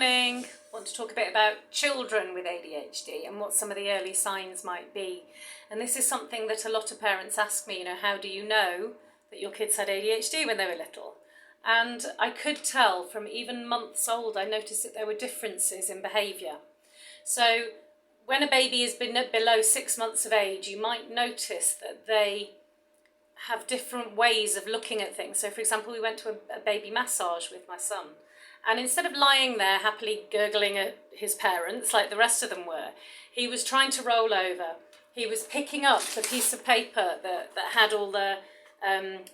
I want to talk a bit about children with ADHD and what some of the early signs might be. And this is something that a lot of parents ask me, how do you know that your kids had ADHD when they were little? And I could tell from even months old, I noticed that there were differences in behaviour. So when a baby is below 6 months of age, you might notice that they have different ways of looking at things. So for example, we went to a baby massage with my son. And instead of lying there happily gurgling at his parents like the rest of them were, he was trying to roll over. He was picking up the piece of paper that had all the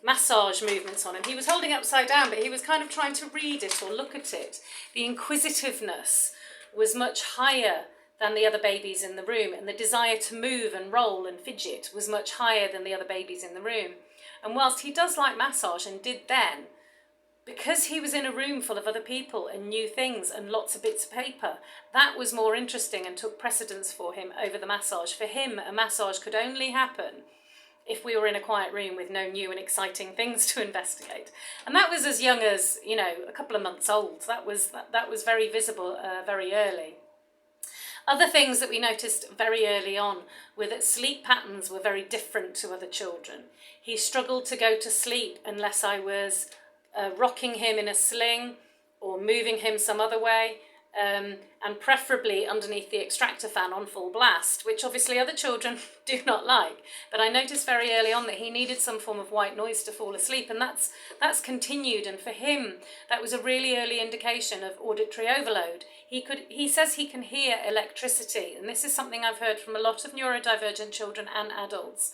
massage movements on him. He was holding it upside down, but he was kind of trying to read it or look at it. The inquisitiveness was much higher than the other babies in the room, and the desire to move and roll and fidget was much higher than the other babies in the room. And whilst he does like massage and did then, because he was in a room full of other people and new things and lots of bits of paper, that was more interesting and took precedence for him over the massage. For him, a massage could only happen if we were in a quiet room with no new and exciting things to investigate. And that was as young as, a couple of months old. That was very visible very early. Other things that we noticed very early on were that sleep patterns were very different to other children. He struggled to go to sleep unless I was rocking him in a sling or moving him some other way, and preferably underneath the extractor fan on full blast, which obviously other children do not like. But I noticed very early on that he needed some form of white noise to fall asleep, and that's continued. And for him, that was a really early indication of auditory overload. He says he can hear electricity, and this is something I've heard from a lot of neurodivergent children and adults.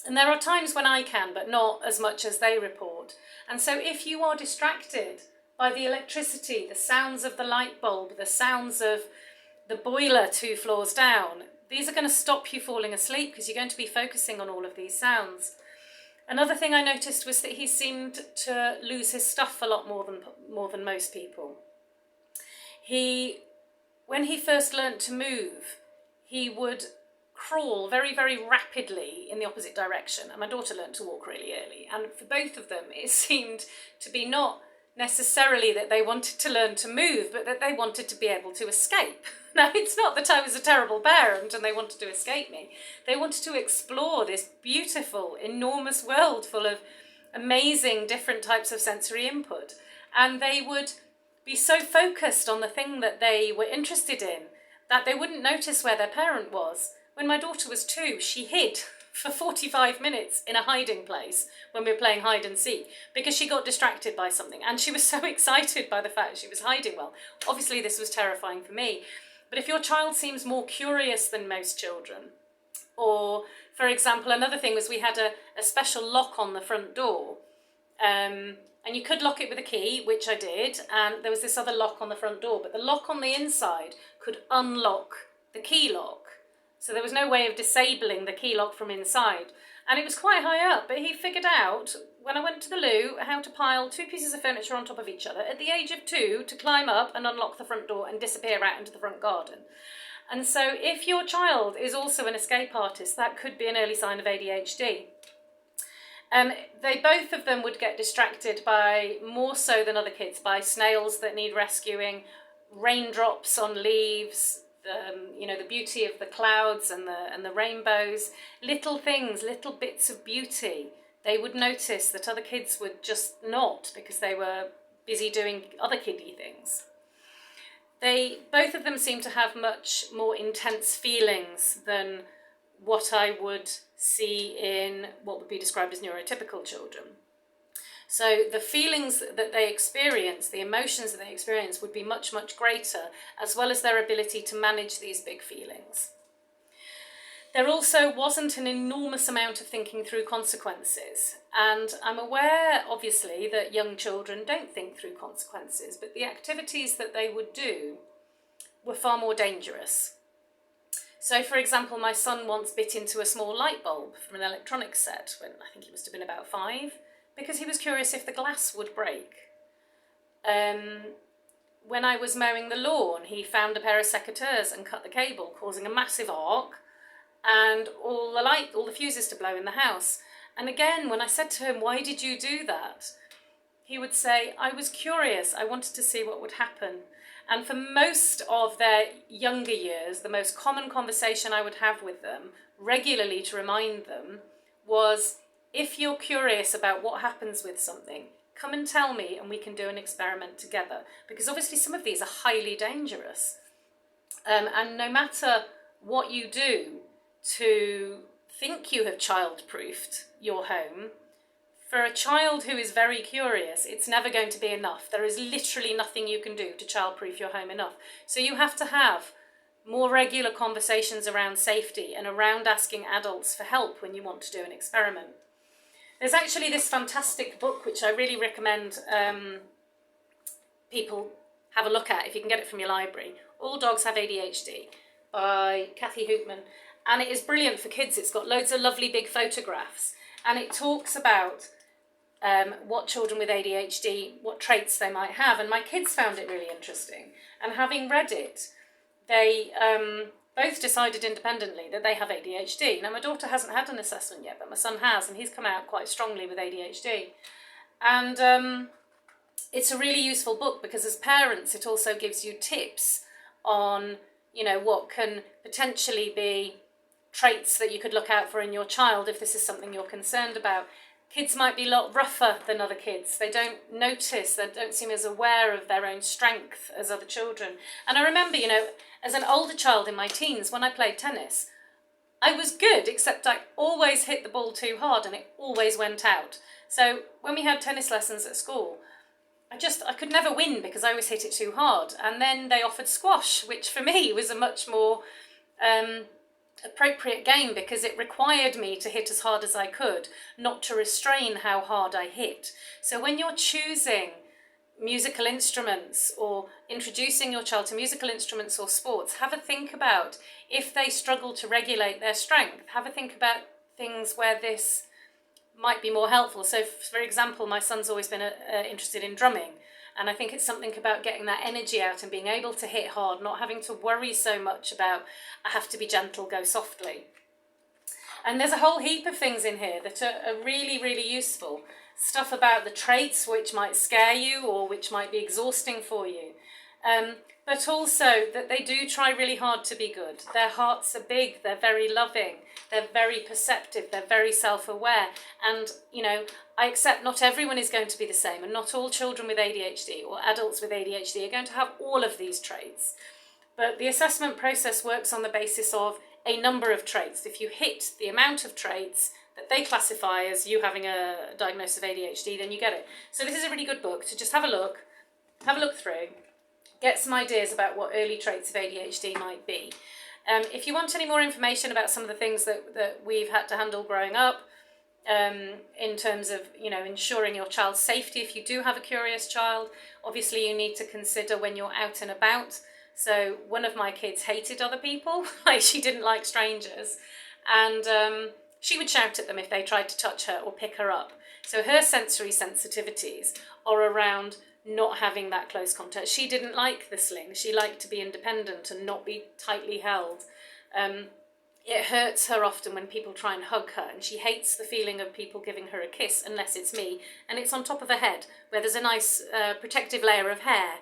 And there are times when I can, but not as much as they report. And so if you are distracted by the electricity, the sounds of the light bulb, the sounds of the boiler 2 floors down, these are going to stop you falling asleep because you're going to be focusing on all of these sounds. Another thing I noticed was that he seemed to lose his stuff a lot more than most people. When he first learnt to move, he would crawl very, very rapidly in the opposite direction. And my daughter learnt to walk really early. And for both of them, it seemed to be not necessarily that they wanted to learn to move, but that they wanted to be able to escape. Now, it's not that I was a terrible parent and they wanted to escape me. They wanted to explore this beautiful, enormous world full of amazing different types of sensory input. And they would be so focused on the thing that they were interested in that they wouldn't notice where their parent was. When my daughter was 2, she hid for 45 minutes in a hiding place when we were playing hide and seek because she got distracted by something, and she was so excited by the fact she was hiding well. Obviously this was terrifying for me, but if your child seems more curious than most children, or for example, another thing was we had a special lock on the front door, and you could lock it with a key, which I did, and there was this other lock on the front door, but the lock on the inside could unlock the key lock. So there was no way of disabling the key lock from inside. And it was quite high up, but he figured out, when I went to the loo, how to pile 2 pieces of furniture on top of each other at the age of 2 to climb up and unlock the front door and disappear out into the front garden. And so if your child is also an escape artist, that could be an early sign of ADHD. Both of them would get distracted by, more so than other kids, by snails that need rescuing, raindrops on leaves, the beauty of the clouds and the rainbows, little things, little bits of beauty. They would notice that other kids would just not because they were busy doing other kiddie things. Both of them seem to have much more intense feelings than what I would see in what would be described as neurotypical children. So the feelings that they experience, the emotions that they experience would be much, much greater, as well as their ability to manage these big feelings. There also wasn't an enormous amount of thinking through consequences. And I'm aware, obviously, that young children don't think through consequences, but the activities that they would do were far more dangerous. So, for example, my son once bit into a small light bulb from an electronics set when I think he must have been about 5. Because he was curious if the glass would break. When I was mowing the lawn, he found a pair of secateurs and cut the cable, causing a massive arc and all the fuses to blow in the house. And again, when I said to him, "Why did you do that?" he would say, I was curious, I wanted to see what would happen. And for most of their younger years, the most common conversation I would have with them regularly to remind them was, if you're curious about what happens with something, come and tell me and we can do an experiment together. Because obviously some of these are highly dangerous. And no matter what you do to think you have child-proofed your home, for a child who is very curious, it's never going to be enough. There is literally nothing you can do to child-proof your home enough. So you have to have more regular conversations around safety and around asking adults for help when you want to do an experiment. There's actually this fantastic book which I really recommend people have a look at if you can get it from your library. All Dogs Have ADHD by Hoopmann. And it is brilliant for kids. It's got loads of lovely big photographs. And it talks about what children with ADHD, what traits they might have. And my kids found it really interesting. And having read it, they both decided independently that they have ADHD. Now, my daughter hasn't had an assessment yet, but my son has, and he's come out quite strongly with ADHD. And it's a really useful book because as parents, it also gives you tips on, you know, what can potentially be traits that you could look out for in your child if this is something you're concerned about. Kids might be a lot rougher than other kids. They don't notice, they don't seem as aware of their own strength as other children. And I remember, you know, as an older child in my teens, when I played tennis, I was good, except I always hit the ball too hard and it always went out. So when we had tennis lessons at school, I could never win because I always hit it too hard. And then they offered squash, which for me was a much more appropriate game because it required me to hit as hard as I could, not to restrain how hard I hit. So when you're choosing musical instruments or introducing your child to musical instruments or sports, have a think about if they struggle to regulate their strength. Have a think about things where this might be more helpful. So, for example, my son's always been interested in drumming. And I think it's something about getting that energy out and being able to hit hard, not having to worry so much about, I have to be gentle, go softly. And there's a whole heap of things in here that are really, really useful. Stuff about the traits which might scare you or which might be exhausting for you. But also that they do try really hard to be good. Their hearts are big, they're very loving, they're very perceptive, they're very self-aware. And, you know, I accept not everyone is going to be the same, and not all children with ADHD or adults with ADHD are going to have all of these traits. But the assessment process works on the basis of a number of traits. If you hit the amount of traits that they classify as you having a diagnosis of ADHD, then you get it. So this is a really good book to just have a look through, get some ideas about what early traits of ADHD might be. If you want any more information about some of the things that we've had to handle growing up, in terms of, you know, ensuring your child's safety, if you do have a curious child, obviously you need to consider when you're out and about. So one of my kids hated other people, like she didn't like strangers, and she would shout at them if they tried to touch her or pick her up. So her sensory sensitivities are around not having that close contact. She didn't like the sling. She liked to be independent and not be tightly held. It hurts her often when people try and hug her, and she hates the feeling of people giving her a kiss unless it's me, and it's on top of her head where there's a nice protective layer of hair.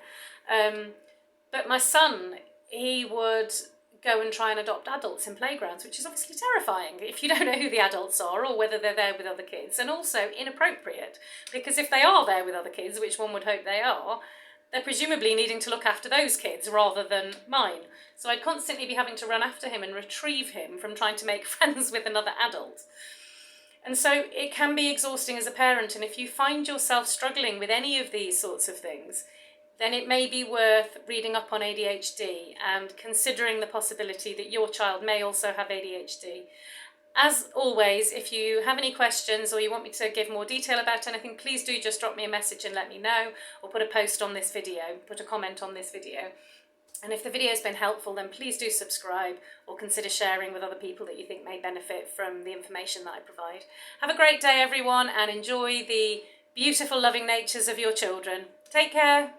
But my son, he would go and try and adopt adults in playgrounds, which is obviously terrifying if you don't know who the adults are or whether they're there with other kids, and also inappropriate, because if they are there with other kids, which one would hope they are, they're presumably needing to look after those kids rather than mine. So I'd constantly be having to run after him and retrieve him from trying to make friends with another adult. And so it can be exhausting as a parent, and if you find yourself struggling with any of these sorts of things, then it may be worth reading up on ADHD and considering the possibility that your child may also have ADHD. As always, if you have any questions or you want me to give more detail about anything, please do just drop me a message and let me know, or put a post on this video, put a comment on this video. And if the video has been helpful, then please do subscribe or consider sharing with other people that you think may benefit from the information that I provide. Have a great day, everyone, and enjoy the beautiful, loving natures of your children. Take care.